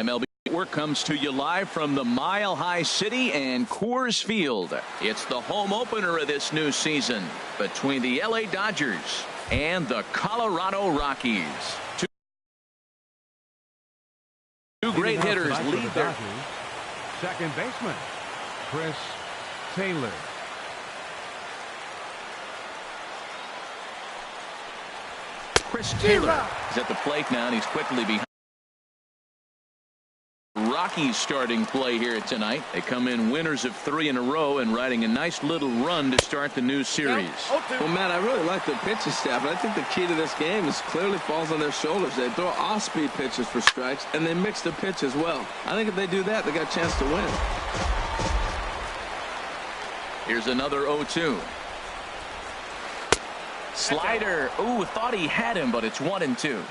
MLB Network comes to you live from the Mile High City and Coors Field. It's the home opener of this new season between the LA Dodgers and the Colorado Rockies. Two great hitters lead their second baseman, Chris Taylor. Chris Taylor is at the plate now, and he's quickly behind. Rockies starting play here tonight. They come in winners of 3 in a row and riding a nice little run to start the new series. Well, Matt, I really like the pitching staff, and I think the key to this game is clearly falls on their shoulders. They throw off-speed pitches for strikes, and they mix the pitch as well. I think if they do that, they got a chance to win. Here's another 0-2. Slider. Ooh, thought he had him, but it's 1-2.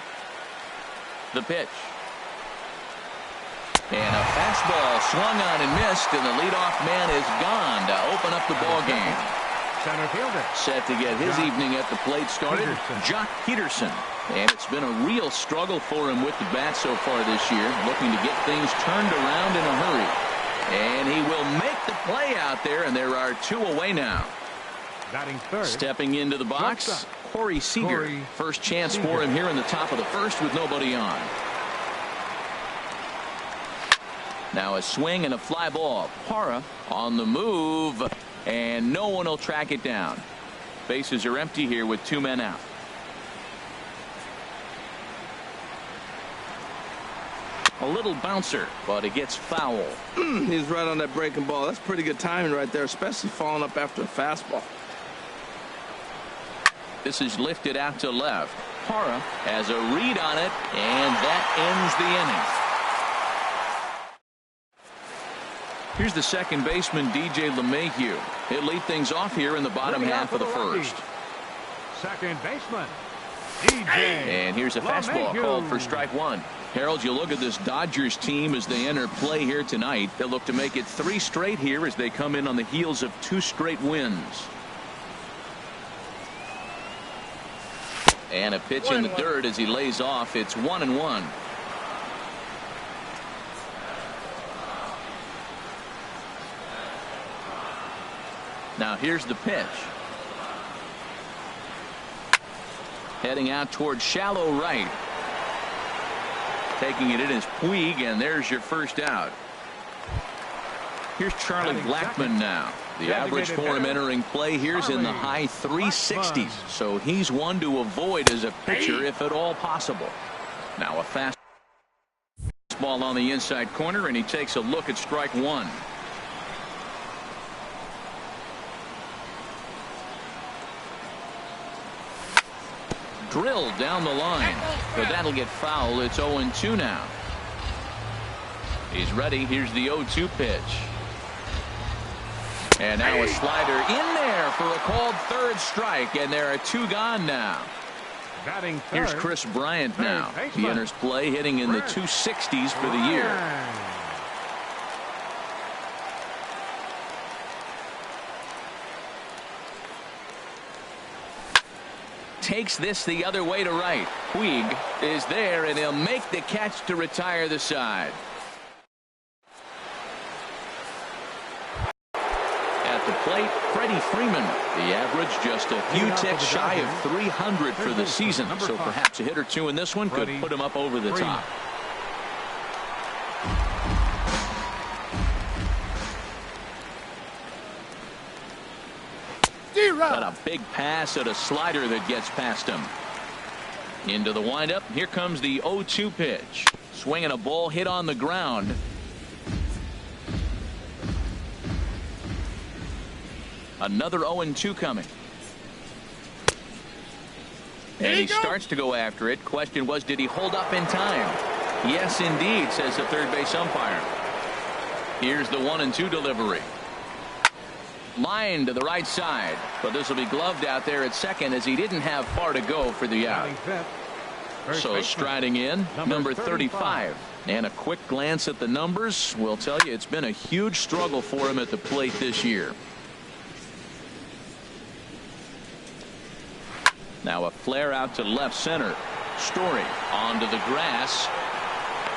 The pitch. And a fastball swung on and missed, and the leadoff man is gone to open up the ball game. Center fielder. Set to get his evening at the plate started, Jock Peterson. And it's been a real struggle for him with the bat so far this year, looking to get things turned around in a hurry. And he will make the play out there, and there are 2 away now. Batting third. Stepping into the box, Corey Seager. First chance for him here in the top of the first with nobody on. Now a swing and a fly ball. Parra on the move, and no one will track it down. Bases are empty here with 2 men out. A little bouncer, but it gets foul. He's right on that breaking ball. That's pretty good timing right there, especially following up after a fastball. This is lifted out to left. Parra has a read on it, and that ends the inning. Here's the second baseman, DJ LeMahieu. He'll lead things off here in the bottom half of the first. Second baseman, DJ. And here's a fastball called for strike 1. Harold, you look at this Dodgers team as they enter play here tonight. They'll look to make it 3 straight here as they come in on the heels of 2 straight wins. And a pitch in the dirt as he lays off. It's 1-1. Now here's the pitch. Heading out towards shallow right. Taking it in is Puig, and there's your first out. Here's Charlie Blackmon now. The average for him entering play here is in the high 360s. So he's one to avoid as a pitcher if at all possible. Now a fastball on the inside corner, and he takes a look at strike 1. Drilled down the line, but that'll get foul. It's 0-2 now. He's ready. Here's the 0-2 pitch. And now a slider in there for a called third strike, and there are 2 gone now. Batting third. Here's Chris Bryant now. He enters play hitting in the 260s for the year. Takes this the other way to right. Puig is there, and he'll make the catch to retire the side. At the plate, Freddie Freeman. The average just a few ticks shy of 300 for the season. So perhaps a hit or 2 in this one could put him up over the top. Got a big pass at a slider that gets past him. Into the windup. Here comes the 0-2 pitch. Swinging a ball hit on the ground. Another 0-2 coming. And he starts to go after it. Question was, did he hold up in time? Yes, indeed, says the third base umpire. Here's the 1-2 delivery. Line to the right side, but this will be gloved out there at second as he didn't have far to go for the out. So striding in, number 35. And a quick glance at the numbers will tell you it's been a huge struggle for him at the plate this year. Now a flare out to left center. Story onto the grass.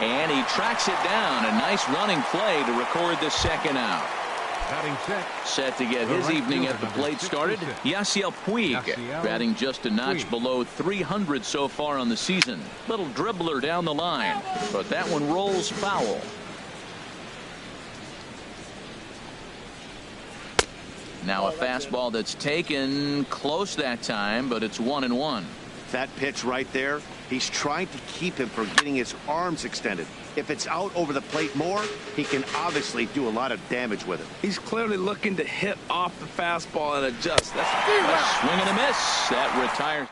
And he tracks it down. A nice running play to record the second out. Batting six. Set to get his evening at the plate started. Yasiel Puig, batting just a notch below 300 so far on the season. Little dribbler down the line, but that one rolls foul. Now a fastball that's taken close that time, but it's 1-1. That pitch right there, he's trying to keep him from getting his arms extended. If it's out over the plate more, he can obviously do a lot of damage with it. He's clearly looking to hit off the fastball and adjust. That's a swing and a miss. That retires.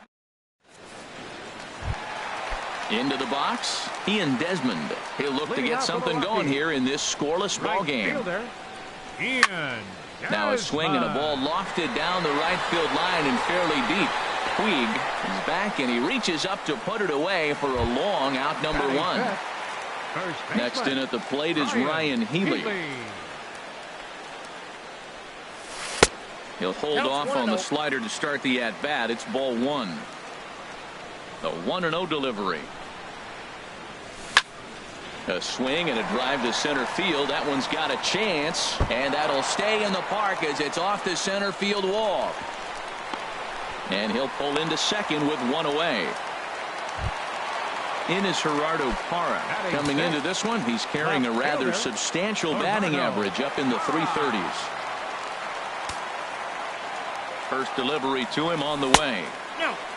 Into the box, Ian Desmond. He'll look to get something going here in this scoreless ball game. Now a swing and a ball lofted down the right field line and fairly deep. Puig is back and he reaches up to put it away for a long out number one. Next in at the plate is Ryan Healy. He'll hold off on the slider to start the at bat. It's ball one. The 1-0 delivery. A swing and a drive to center field. That one's got a chance, and that'll stay in the park as it's off the center field wall. And he'll pull into second with one away. In is Gerardo Parra. Coming into this one, he's carrying a rather substantial batting average up in the 330s. First delivery to him on the way.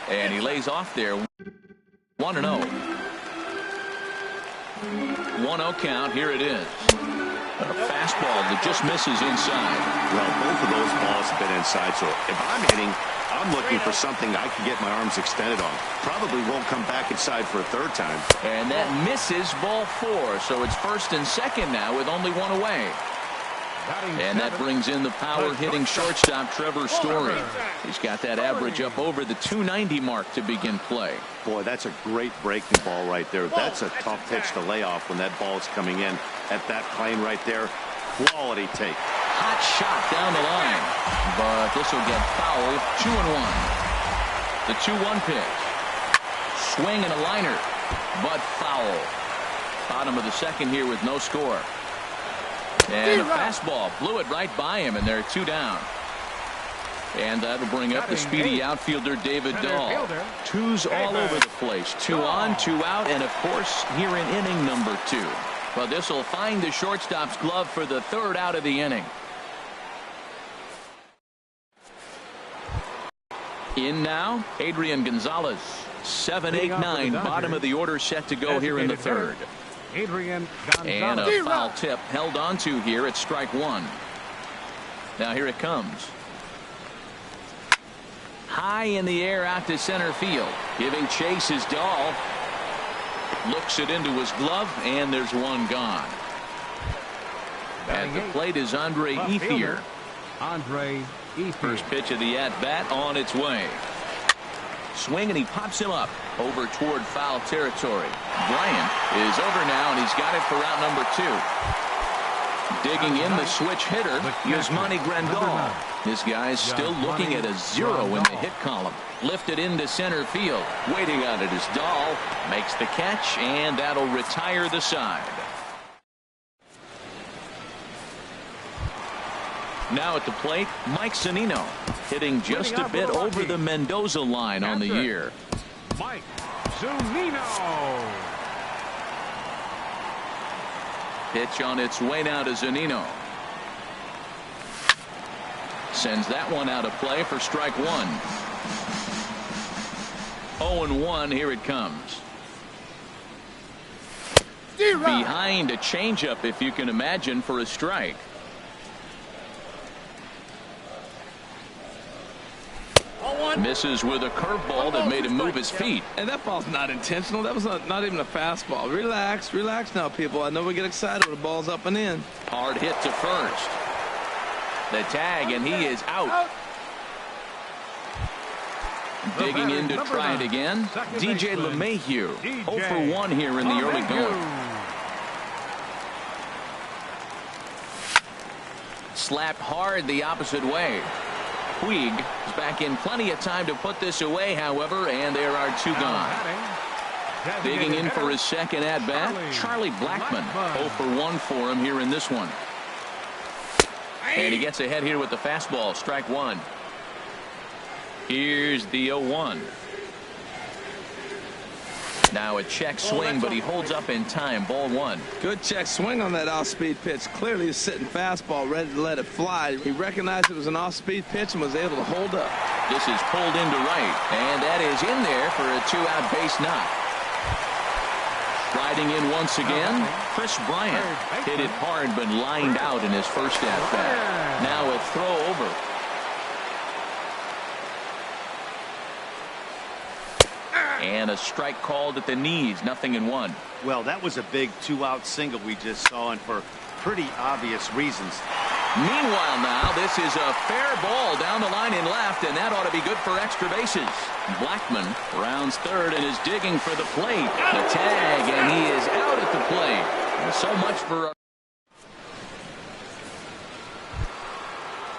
And he lays off there. 1-0. 1-0 count. Here it is. A fastball that just misses inside. Well, both of those balls have been inside, so if I'm hitting, I'm looking for something I can get my arms extended on. Probably won't come back inside for a third time. And that misses ball four, so it's first and second now with only one away. And that brings in the power-hitting shortstop Trevor Story. He's got that average up over the 290 mark to begin play. Boy, that's a great breaking ball right there. That's a tough pitch to lay off when that ball is coming in at that plane right there. Quality take. Hot shot down the line, but this will get foul. 2-1. The 2-1 pitch. Swing and a liner, but foul. Bottom of the second here with no score. And a fastball blew it right by him, and they're two down. And that'll bring up the speedy outfielder David Dahl. Twos all over the place. 2 on, 2 out, and of course here in inning number 2. But this will find the shortstop's glove for the third out of the inning. In now, Adrian Gonzalez. 7, 8, 9, bottom of the order set to go here in the third. Adrian and a foul tip held on to here at strike one. Now here it comes. High in the air out to center field. Giving chase is Dahl. Looks it into his glove, and there's one gone. At the plate is Andre Ethier. First pitch of the at-bat on its way. Swing, and he pops him up over toward foul territory. Bryant is over now, and he's got it for out number 2. Digging in the switch hitter, Yasmani Grandal. This guy's still looking at a 0 in the hit column. Lifted into center field. Waiting on it is Dahl. Makes the catch, and that'll retire the side. Now at the plate, Mike Zunino, hitting just a bit over the Mendoza line on the year. Mike Zunino. Pitch on its way now to Zunino. Sends that one out of play for strike one. 0-1, here it comes. Behind a changeup, if you can imagine, for a strike. Misses with a curveball that made him move his feet. And that ball's not intentional. That was not even a fastball. Relax, relax now, people. I know we get excited when the ball's up and in. Hard hit to first. The tag, and he is out. Digging in to try it again. DJ LeMahieu. 0 for 1 here in the early going. Slapped hard the opposite way. Puig is back in plenty of time to put this away, however, and there are 2 gone. Digging in for his second at-bat, Charlie Blackmon. 0 for 1 for him here in this one. And he gets ahead here with the fastball, strike one. Here's the 0-1. Now a check swing, but he holds up in time. Ball one. Good check swing on that off-speed pitch. Clearly he's sitting fastball, ready to let it fly. He recognized it was an off-speed pitch and was able to hold up. This is pulled into right, and that is in there for a two-out base knock. Riding in once again, Chris Bryant. Hit it hard, but lined out in his first at-bat. Now a throw over. And a strike called at the knees, 0-1. Well, that was a big two-out single we just saw, and for pretty obvious reasons. Meanwhile now, this is a fair ball down the line in left, and that ought to be good for extra bases. Blackmon rounds third and is digging for the plate. The tag, and he is out at the plate. So much for...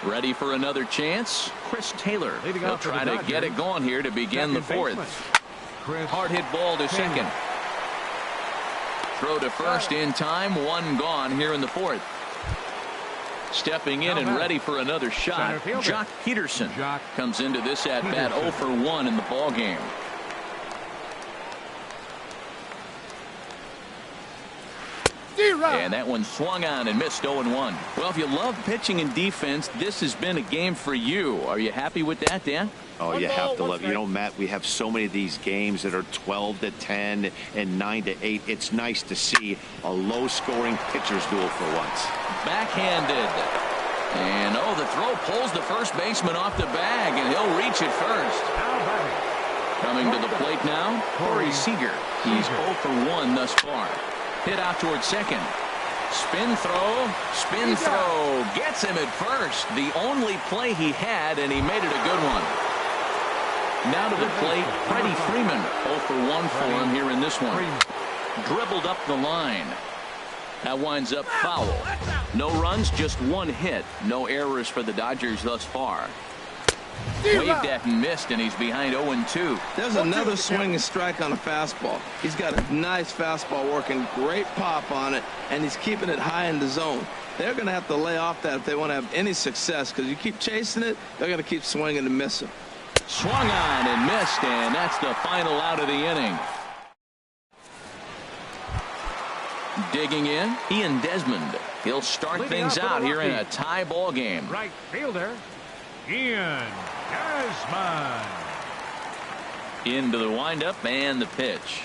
Ready for another chance? Chris Taylor. He'll try to get it going here to begin the fourth. Hard hit ball to second. Throw to first in time. One gone here in the fourth. Stepping in and ready for another shot, Jock Peterson comes into this at bat 0 for 1 in the ball game. And that one swung on and missed 0-1. Well, if you love pitching and defense, this has been a game for you. Are you happy with that, Dan? Oh, you have to love it. You know, Matt, we have so many of these games that are 12-10 and 9-8. It's nice to see a low-scoring pitcher's duel for once. Backhanded. And, oh, the throw pulls the first baseman off the bag, and he'll reach it first. Coming to the plate now, Corey Seager. He's 0 for 1 thus far. Hit out towards second. Spin throw. Gets him at first. The only play he had, and he made it a good one. Now to the plate, Freddie Freeman. 0 for 1 for him here in this one. Dribbled up the line. That winds up foul. No runs, just one hit. No errors for the Dodgers thus far. Waved at and missed, and he's behind 0-2. There's another swinging strike on a fastball. He's got a nice fastball working, great pop on it, and he's keeping it high in the zone. They're going to have to lay off that if they want to have any success, because you keep chasing it, they're going to keep swinging and missing. Swung on and missed, and that's the final out of the inning. Digging in, Ian Desmond. He'll start things out here in a tie ball game. Right fielder, Ian Desmond. Into the windup and the pitch.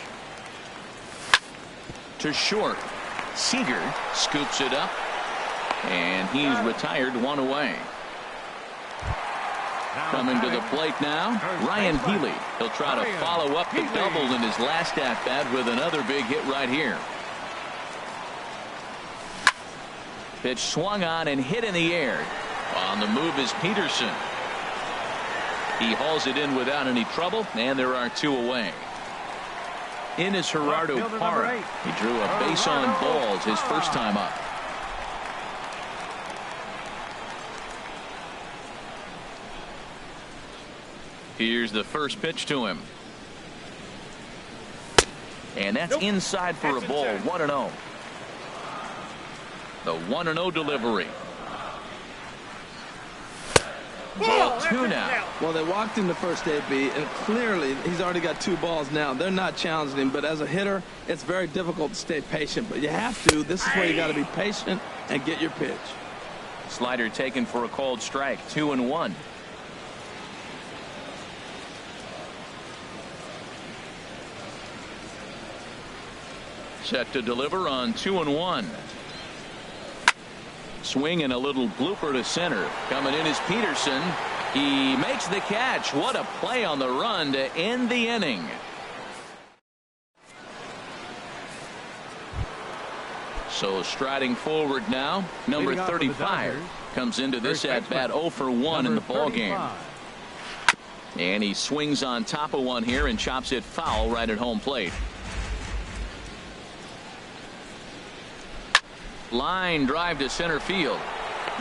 To short. Seager scoops it up, and he's retired, one away. Coming to the plate now, Ryan Healy. He'll try to follow up the double in his last at-bat with another big hit right here. Pitch swung on and hit in the air. On the move is Peterson. He hauls it in without any trouble, and there are two away. In is Gerardo Parra. He drew a base on balls his first time up. Here's the first pitch to him. And that's inside for a ball, 1-0. The 1-0 delivery. Ball 2 now. Well, they walked him the first AB, and clearly he's already got 2 balls now. They're not challenging him, but as a hitter, it's very difficult to stay patient. But you have to. This is where you got to be patient and get your pitch. Slider taken for a called strike, 2-1. Set to deliver on 2-1. Swing and a little blooper to center. Coming in is Peterson. He makes the catch. What a play on the run to end the inning. So striding forward now, number 35 comes into this at bat 0 for 1 in the ball game. And he swings on top of one here and chops it foul right at home plate. Line drive to center field.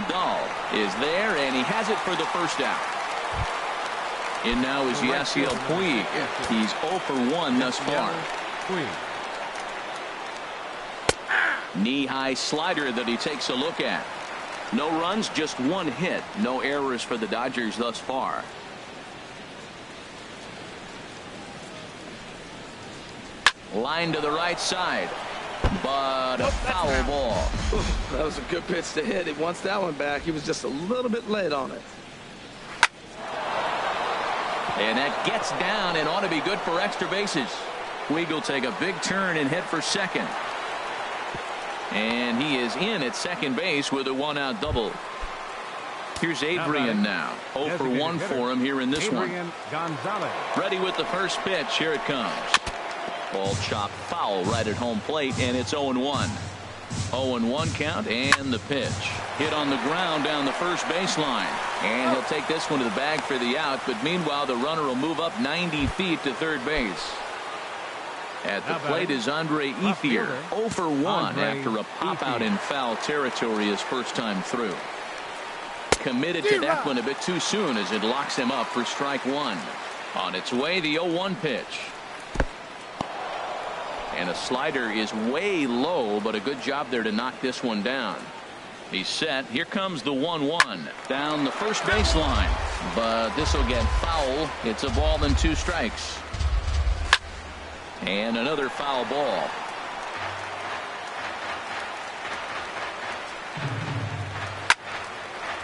Dahl is there, and he has it for the first out. In now is Yasiel Puig. He's 0 for 1 thus far. 3. Knee-high slider that he takes a look at. No runs, just one hit. No errors for the Dodgers thus far. Line to the right side, but a foul ball. Oof, that was a good pitch to hit. He wants that one back. He was just a little bit late on it. And that gets down and ought to be good for extra bases. Puig will take a big turn and hit for second. And he is in at second base with a 1-out double. Here's Adrian now. 0 for 1 for him here in this one. Ready with the first pitch. Here it comes. Ball chopped foul right at home plate, and it's 0-1. 0-1 count, and the pitch. Hit on the ground down the first baseline. And he'll take this one to the bag for the out, but meanwhile the runner will move up 90 feet to third base. At the plate is Andre Ethier, 0 for 1 after a pop-out in foul territory his first time through. Committed to that one a bit too soon as it locks him up for strike one. On its way, the 0-1 pitch. And a slider is way low, but a good job there to knock this one down. He's set. Here comes the 1-1 down the first baseline, but this will get foul. It's a ball and 2 strikes. And another foul ball.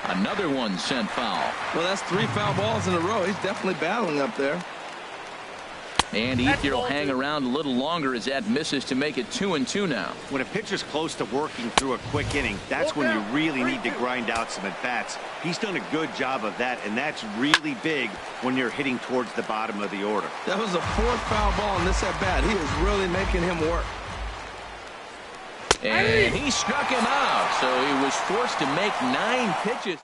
Another one sent foul. Well, that's 3 foul balls in a row. He's definitely battling up there. And Ethier will hang around a little longer as that misses to make it 2-2 now. When a pitcher's close to working through a quick inning, that's when you really need to grind out some at-bats. He's done a good job of that, and that's really big when you're hitting towards the bottom of the order. That was the 4th foul ball in this at-bat. He is really making him work. And he struck him out, so he was forced to make 9 pitches.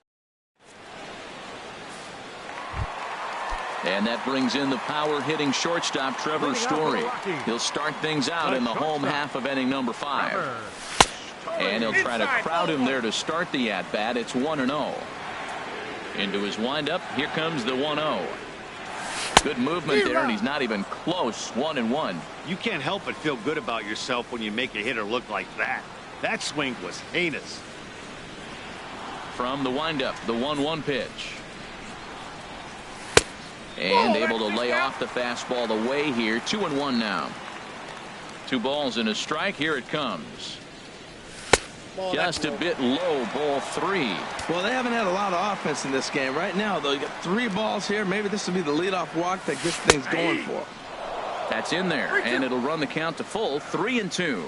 And that brings in the power-hitting shortstop, Trevor Story. He'll start things out in the home half of inning number 5. And he'll try to crowd him there to start the at-bat. It's 1-0. Into his windup, here comes the 1-0. Good movement there, and he's not even close. 1-1. You can't help but feel good about yourself when you make a hitter look like that. That swing was heinous. From the windup, the 1-1 pitch. And able to lay off the fastball away here. 2-1 now. 2 balls and a strike. Here it comes. Just a bit low. Ball 3. Well, they haven't had a lot of offense in this game. Right now, though, you got 3 balls here. Maybe this will be the leadoff walk that gets things going for. That's in there, and it'll run the count to full. 3-2.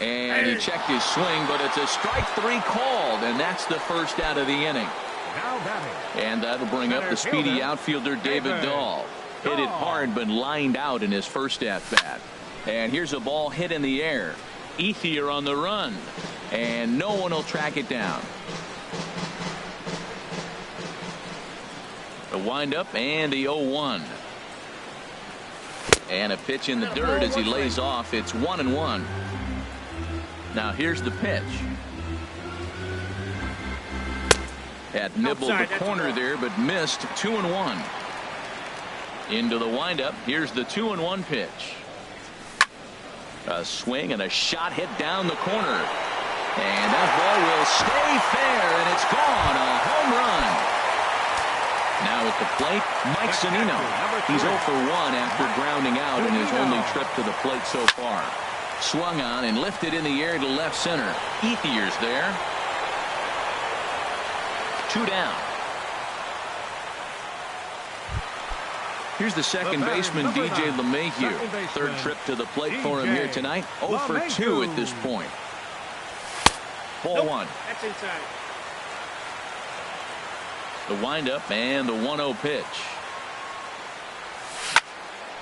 And he checked his swing, but it's a strike 3 called, and that's the first out of the inning. And that'll bring up the speedy outfielder David Dahl. Hit it hard, but lined out in his first at-bat. And here's a ball hit in the air. Ethier on the run, and no one will track it down. The windup and the 0-1. And a pitch in the dirt as he lays off. It's 1-1. Now here's the pitch. Had nibbled the corner there, but missed. 2-1. Into the windup. Here's the 2-1 pitch. A swing and a shot hit down the corner. And that ball will stay fair, and it's gone. A home run. Now at the plate, Mike Zunino. He's 0 for 1 after grounding out in his only trip to the plate so far. Swung on and lifted in the air to left center. Ethier's there. 2 down. Here's the second baseman, DJ LeMahieu. Third trip to the plate for him here tonight. 0 for 2 at this point. Ball 1. That's inside. The windup and the 1-0 pitch.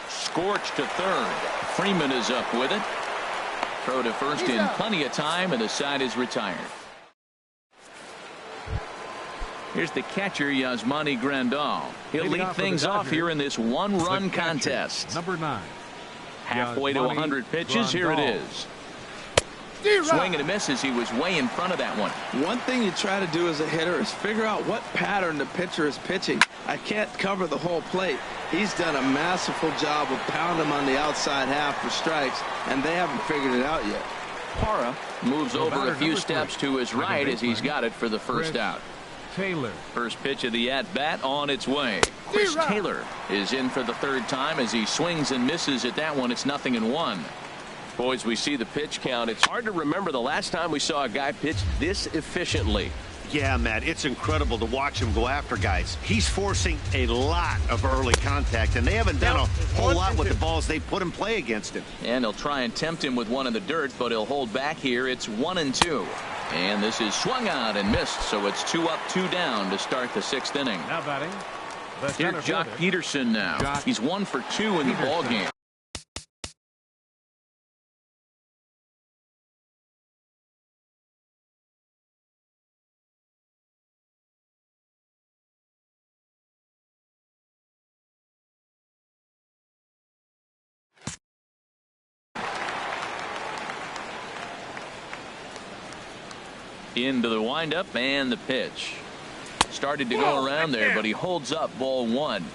Scorched to third. Freeman is up with it. Throw to first in plenty of time, and the side is retired. Here's the catcher, Yasmani Grandal. He'll lead things off here in this 1-run contest. Number 9. Halfway to 100 pitches. Here it is. Swing and a miss as he was way in front of that one. One thing you try to do as a hitter is figure out what pattern the pitcher is pitching. I can't cover the whole plate. He's done a masterful job of pounding him on the outside half for strikes, and they haven't figured it out yet. Parra moves over a few steps to his right as he's got it for the first out. Taylor. First pitch of the at-bat on its way. Chris Taylor is in for the third time as he swings and misses at that one. It's 0-1. Boys, we see the pitch count. It's hard to remember the last time we saw a guy pitch this efficiently. Yeah, Matt, it's incredible to watch him go after guys. He's forcing a lot of early contact, and they haven't done a whole lot with the balls they put in play against him. And they'll try and tempt him with one in the dirt, but he'll hold back here. It's 1-2. And this is swung out and missed, so it's 2 up, 2 down to start the 6th inning. Now batting. Here's Jock Peterson now. He's 1 for 2 in the ball game. Into the windup and the pitch. Started to go around there, but he holds up ball 1.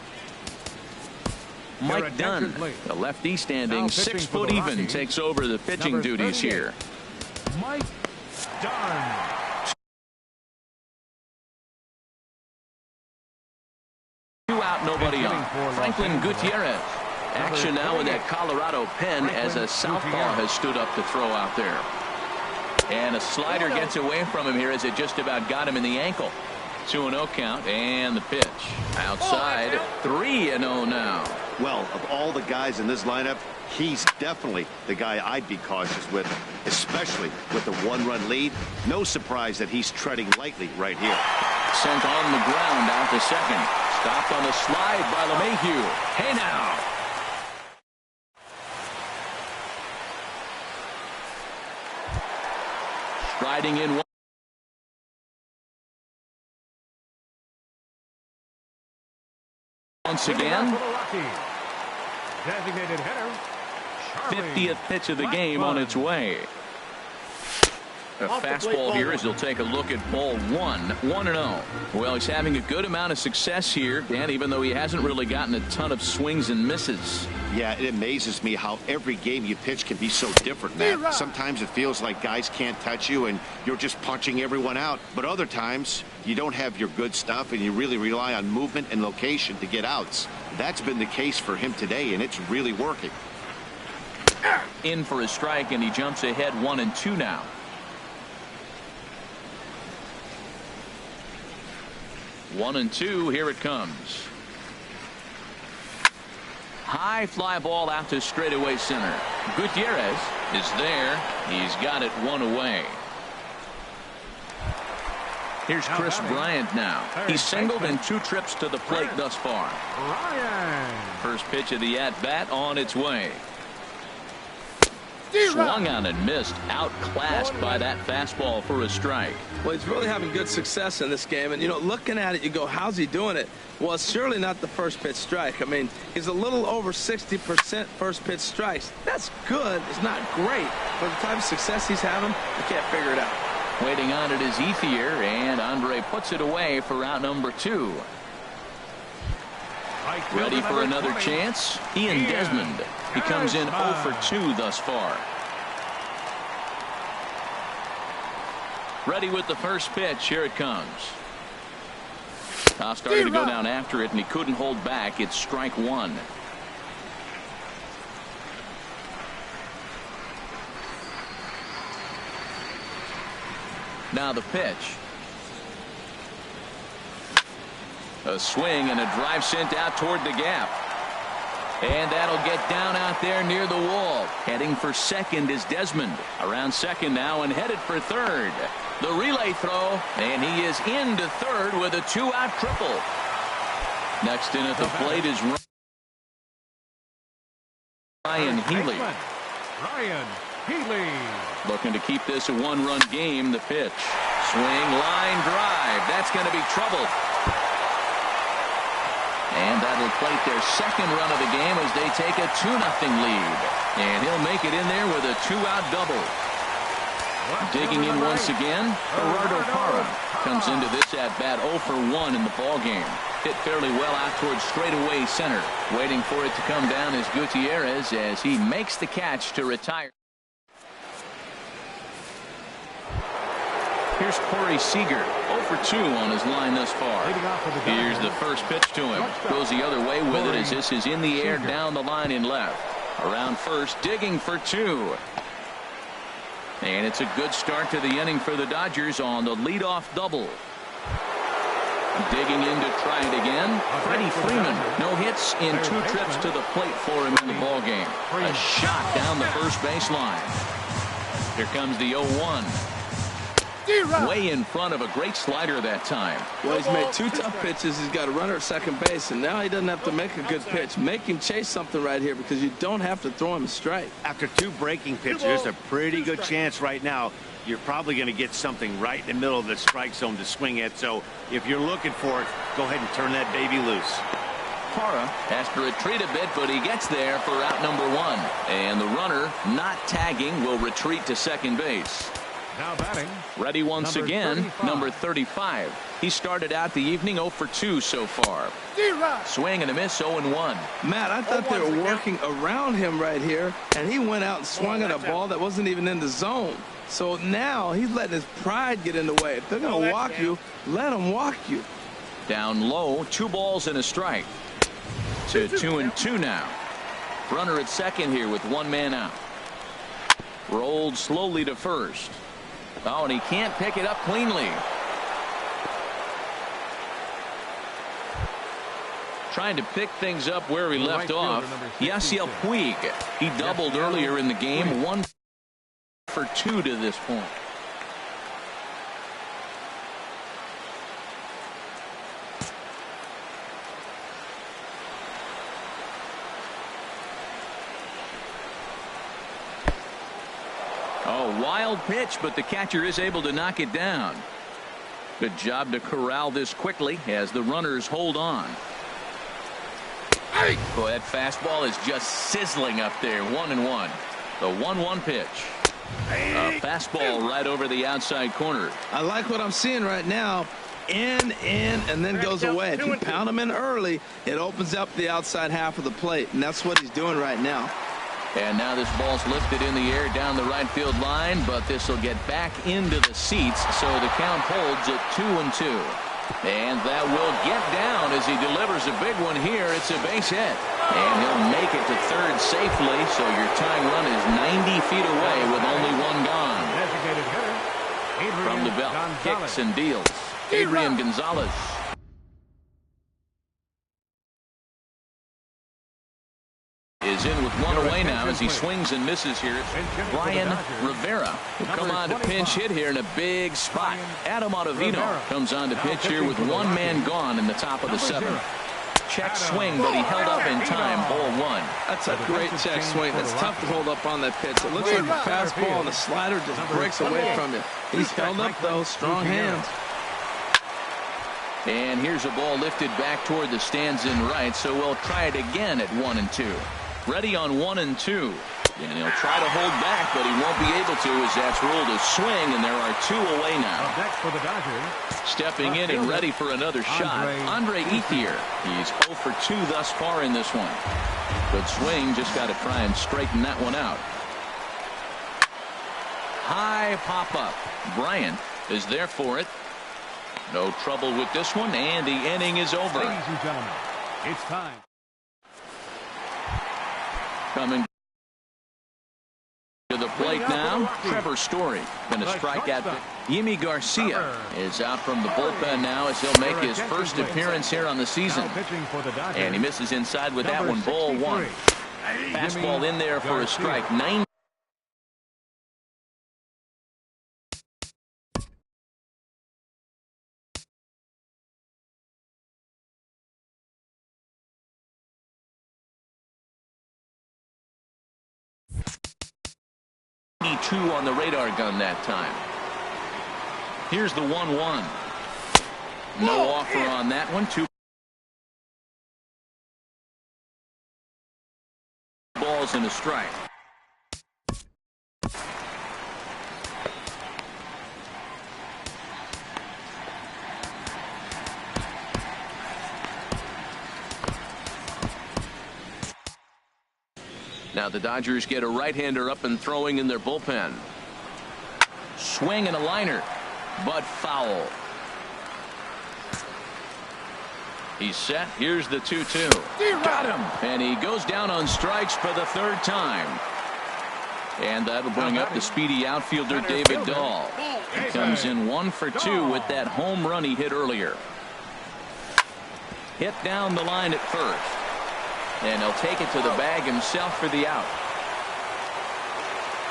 Mike Dunn, the lefty standing 6 foot even, takes over the pitching duties here. Mike Dunn. Two out, nobody on. Franklin Gutierrez. Action now with that Colorado pen as a southpaw has stood up to throw out there. And a slider gets away from him here as it just about got him in the ankle. 2-0 count and the pitch. Outside, 3-0 now. Well, of all the guys in this lineup, he's definitely the guy I'd be cautious with, especially with the 1-run lead. No surprise that he's treading lightly right here. Sent on the ground out to second. Stopped on the slide by LeMahieu. Hey now. Striding in once again. Designated hitter, 50th pitch of the game on its way. A fastball here as he'll take a look at ball 1. 1-0. Well, he's having a good amount of success here, Dan, even though he hasn't really gotten a ton of swings and misses. Yeah, it amazes me how every game you pitch can be so different, Matt. Sometimes it feels like guys can't touch you and you're just punching everyone out. But other times you don't have your good stuff and you really rely on movement and location to get outs. That's been the case for him today, and it's really working. In for a strike, and he jumps ahead 1-2 now. One and two, here it comes. High fly ball out to straightaway center. Gutierrez is there. He's got it 1 away. Here's Chris Bryant now. He's singled in 2 trips to the plate thus far. First pitch of the at-bat on its way. Swung on and missed. Outclassed by that fastball for a strike. Well, he's really having good success in this game. And, you know, looking at it, you go, how's he doing it? Well, it's surely not the first pitch strike. I mean, he's a little over 60% first pitch strikes. That's good. It's not great. But the type of success he's having, I can't figure it out. Waiting on it is Ethier, and Andre puts it away for out number 2. Ready for another chance? Ian Desmond. He comes in 0 for 2 thus far. Ready with the first pitch. Here it comes. Started to go down after it, and he couldn't hold back. It's strike 1. Now the pitch. A swing and a drive sent out toward the gap. And that'll get down out there near the wall. Heading for second is Desmond. Around second now and headed for third. The relay throw, and he is into third with a 2-out triple. Next in at the plate is Ryan Healy. Looking to keep this a 1-run game. The pitch. Swing, line drive. That's going to be trouble. And that'll plate their second run of the game as they take a 2-0 lead. And he'll make it in there with a 2-out double. Digging in once again, Gerardo Parra comes into this at-bat 0 for 1 in the ball game. Hit fairly well out towards straightaway center. Waiting for it to come down is Gutierrez as he makes the catch to retire. Here's Corey Seager, 0 for 2 on his line thus far. Here's the first pitch to him. Goes the other way with it as this is in the air down the line in left. Around first, digging for 2. And it's a good start to the inning for the Dodgers on the leadoff double. Digging in to try it again. Freddie Freeman, no hits in 2 trips to the plate for him in the ball game. A shot down the first baseline. Here comes the 0-1. Way in front of a great slider that time. Well, he's made 2 tough pitches. He's got a runner at second base, and now he doesn't have to make a good pitch. Make him chase something right here because you don't have to throw him straight. After 2 breaking pitches, there's a pretty good chance right now you're probably going to get something right in the middle of the strike zone to swing at. So if you're looking for it, go ahead and turn that baby loose. Parra has to retreat a bit, but he gets there for out number 1. And the runner, not tagging, will retreat to second base. Now batting. Ready once number again, 35. number 35. He started out the evening 0 for 2 so far. Swing and a miss, 0-1. Matt, I thought they were working around him right here, and he went out and swung at a ball that wasn't even in the zone. So now he's letting his pride get in the way. If they're going to walk you, let them walk you. Down low, 2 balls and a strike. To 2-2 now. Runner at second here with 1 man out. Rolled slowly to first. Oh, and he can't pick it up cleanly. Trying to pick things up where he left off. Yasiel Puig. He doubled earlier in the game. 1 for 2 to this point. Oh, wild pitch, but the catcher is able to knock it down. Good job to corral this quickly as the runners hold on. Boy, that fastball is just sizzling up there. 1-1. The 1-1 pitch. A fastball right over the outside corner. I like what I'm seeing right now. In, and then goes away. If you pound him in early, it opens up the outside half of the plate, and that's what he's doing right now. And now this ball's lifted in the air down the right field line, but this will get back into the seats, so the count holds at 2-2. And that will get down as he delivers a big one here. It's a base hit. And he'll make it to third safely, so your tying run is 90 feet away with only 1 gone. Designated hitter, From the belt, kicks and deals. Adrian Gonzalez. Is in with 1 away now as he swings and misses here. It's Brian Rivera will come on to pinch hit here in a big spot. Adam Ottavino comes on to pitch here with 1 man gone in the top of the 7th. Check swing, but he held up in time. Ball 1. That's a great check swing. That's tough to hold up on that pitch. It looks like the fastball and the slider just breaks away from you. He's held up, though. Strong hands. And here's a ball lifted back toward the stands in right, so we'll try it again at 1-2. Ready on 1-2. And he'll try to hold back, but he won't be able to as that's ruled a swing, and there are 2 away now. Next for the Dodgers. Stepping in and ready for another shot, Andre Ethier. He's 0 for 2 thus far in this one. Good swing, just got to try and straighten that one out. High pop-up. Bryant is there for it. No trouble with this one, and the inning is over. Ladies and gentlemen, it's time. Coming to the plate now, Trevor Story going to strike out. Yimi Garcia is out from the bullpen now as he'll make his first appearance here on the season. And he misses inside with that one. Ball 1. Fastball in there for a strike. 9. Two on the radar gun that time. Here's the 1-1. No offer on that one. 2 balls and a strike. Now the Dodgers get a right-hander up and throwing in their bullpen. Swing and a liner, but foul. He's set. Here's the 2-2. Got him. And he goes down on strikes for the third time. And that'll bring up the speedy outfielder David Dahl. He comes in 1 for 2 with that home run he hit earlier. Hit down the line at first. And he'll take it to the bag himself for the out.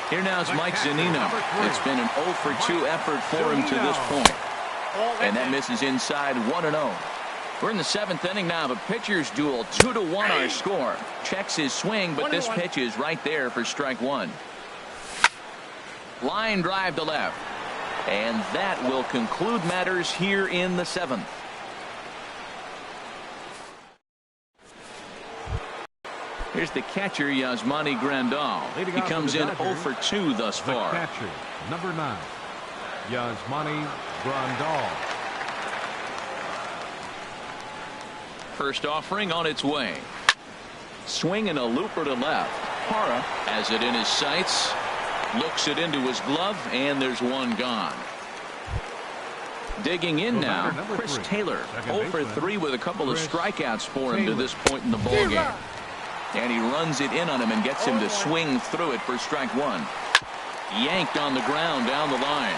Here now is Mike Zunino. It's been an 0 for 2 effort for him to this point. And that misses inside 1-0. We're in the 7th inning now of a pitcher's duel. 2-1 our score. Checks his swing, but this pitch is right there for strike one. Line drive to left. And that will conclude matters here in the 7th. Here's the catcher, Yasmani Grandal. He comes in 0 for 2 thus far. The catcher, number 9, Yasmani Grandal. First offering on its way. Swing and a looper to left. Hara has it in his sights. Looks it into his glove, and there's one gone. Digging in now, Chris Taylor. 0 for 3 with a couple of strikeouts for him to this point in the ballgame. And he runs it in on him and gets him to swing through it for strike one. Yanked on the ground down the line.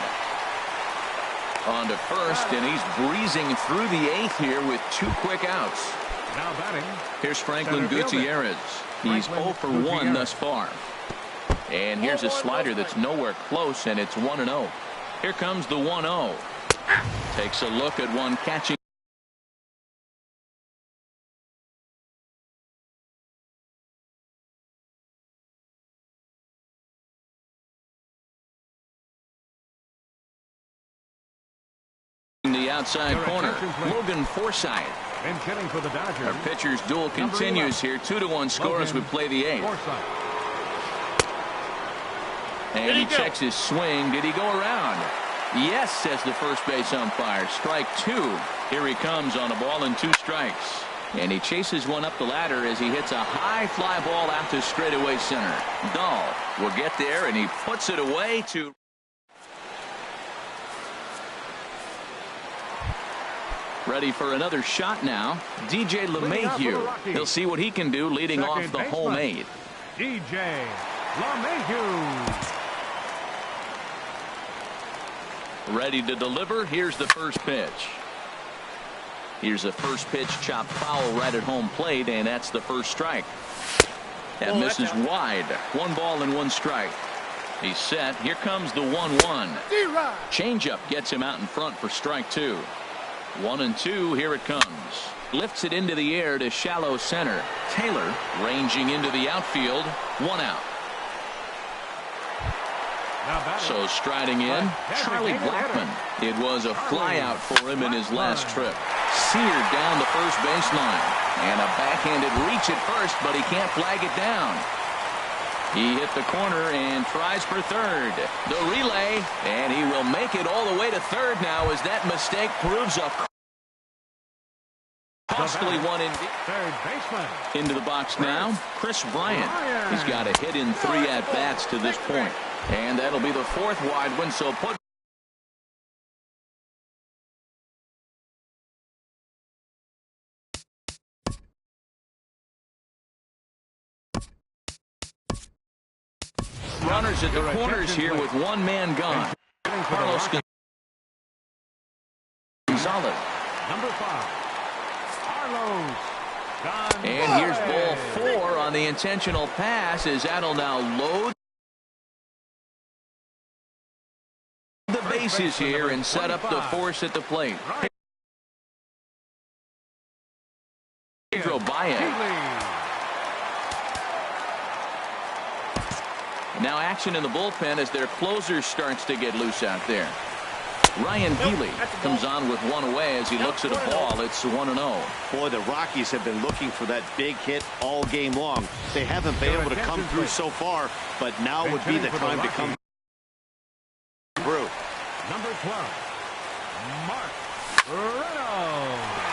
On to first, and he's breezing through the 8th here with 2 quick outs. Now batting. Here's Franklin Gutierrez. He's 0 for 1 thus far. And here's a slider that's nowhere close, and it's 1-0. Here comes the 1-0. Takes a look at one catching. The outside corner, Logan Forsythe. And hitting for the Dodgers. Our pitcher's duel continues here. 2-1 score as we play the 8th. And he checks his swing. Did he go around? Yes, says the first base umpire. Strike 2. Here he comes on a ball and 2 strikes. And he chases one up the ladder as he hits a high fly ball out to straightaway center. Dahl will get there, and he puts it away to. Ready for another shot now. DJ LeMahieu. He'll see what he can do leading off the home 8. DJ LeMahieu. Ready to deliver. Here's the first pitch. Here's the first pitch chopped foul right at home plate, and that's the first strike. That misses wide. 1 ball and 1 strike. He's set. Here comes the 1-1. Changeup gets him out in front for strike 2. 1-2. Here it comes. Lifts it into the air to shallow center. Taylor ranging into the outfield. 1 out. So striding in, Charlie Blackmon. It was a flyout for him in his last trip. Seared down the first baseline. And a backhanded reach at first, but he can't flag it down. He hit the corner and tries for third. The relay, and he will make it all the way to third now as that mistake proves a costly one indeed. Third baseman. Into the box now, Chris Bryant. He's got a hit in 3 at-bats to this point. And that'll be the 4th wide one, so put runners at the corners here with 1 man gone. Carlos Gonzalez. Number 5. Carlos Gonzalez. And here's ball 4 on the intentional pass as that'll now load the bases here and set up the force at the plate. Pedro Baez. Now action in the bullpen as their closer starts to get loose out there. Ryan Healy comes on with 1 away as he looks at a ball. It's 1-0. Boy, the Rockies have been looking for that big hit all game long. They haven't been able to come through so far, but now would be the time to come through. Number 12, Mark Reynolds.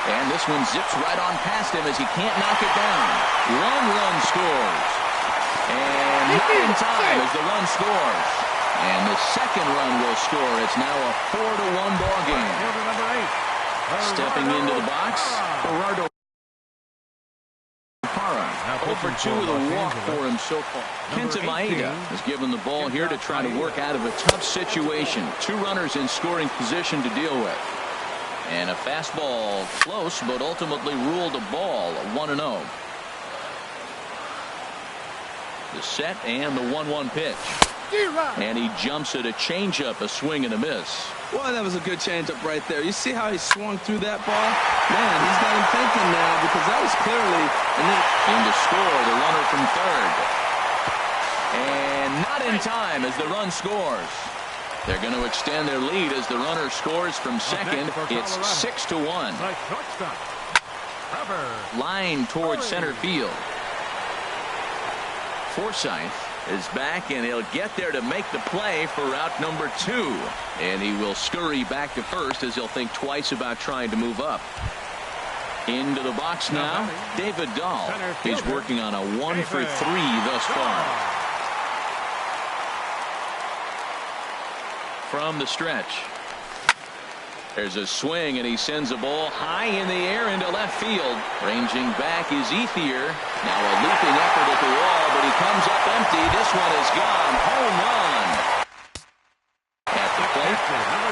And this one zips right on past him as he can't knock it down. One run scores. And not in time as the run scores. And the second run will score. It's now a 4-1 ball game. Stepping into the box, Gerardo Parra. 0 for 2 with a walk for him so far. Kenta Maeda has given the ball here to try to work out of a tough situation. 2 runners in scoring position to deal with. And a fastball close, but ultimately ruled a ball, 1-0. The set and the 1-1 pitch. And he jumps at a changeup, a swing and a miss. Well, that was a good changeup right there. You see how he swung through that ball? Man, he's got him thinking now because that was clearly in to score, the runner from third. And not in time as the run scores. They're going to extend their lead as the runner scores from second. It's 6-1. Line towards center field. Forsythe is back, and he'll get there to make the play for route number 2. And he will scurry back to first as he'll think twice about trying to move up. Into the box now, David Dahl. He's working on a 1 for 3 thus far. From the stretch. There's a swing, and he sends a ball high in the air into left field. Ranging back is Ethier. Now a leaping effort at the wall, but he comes up empty. This one is gone. Home run. At the plate,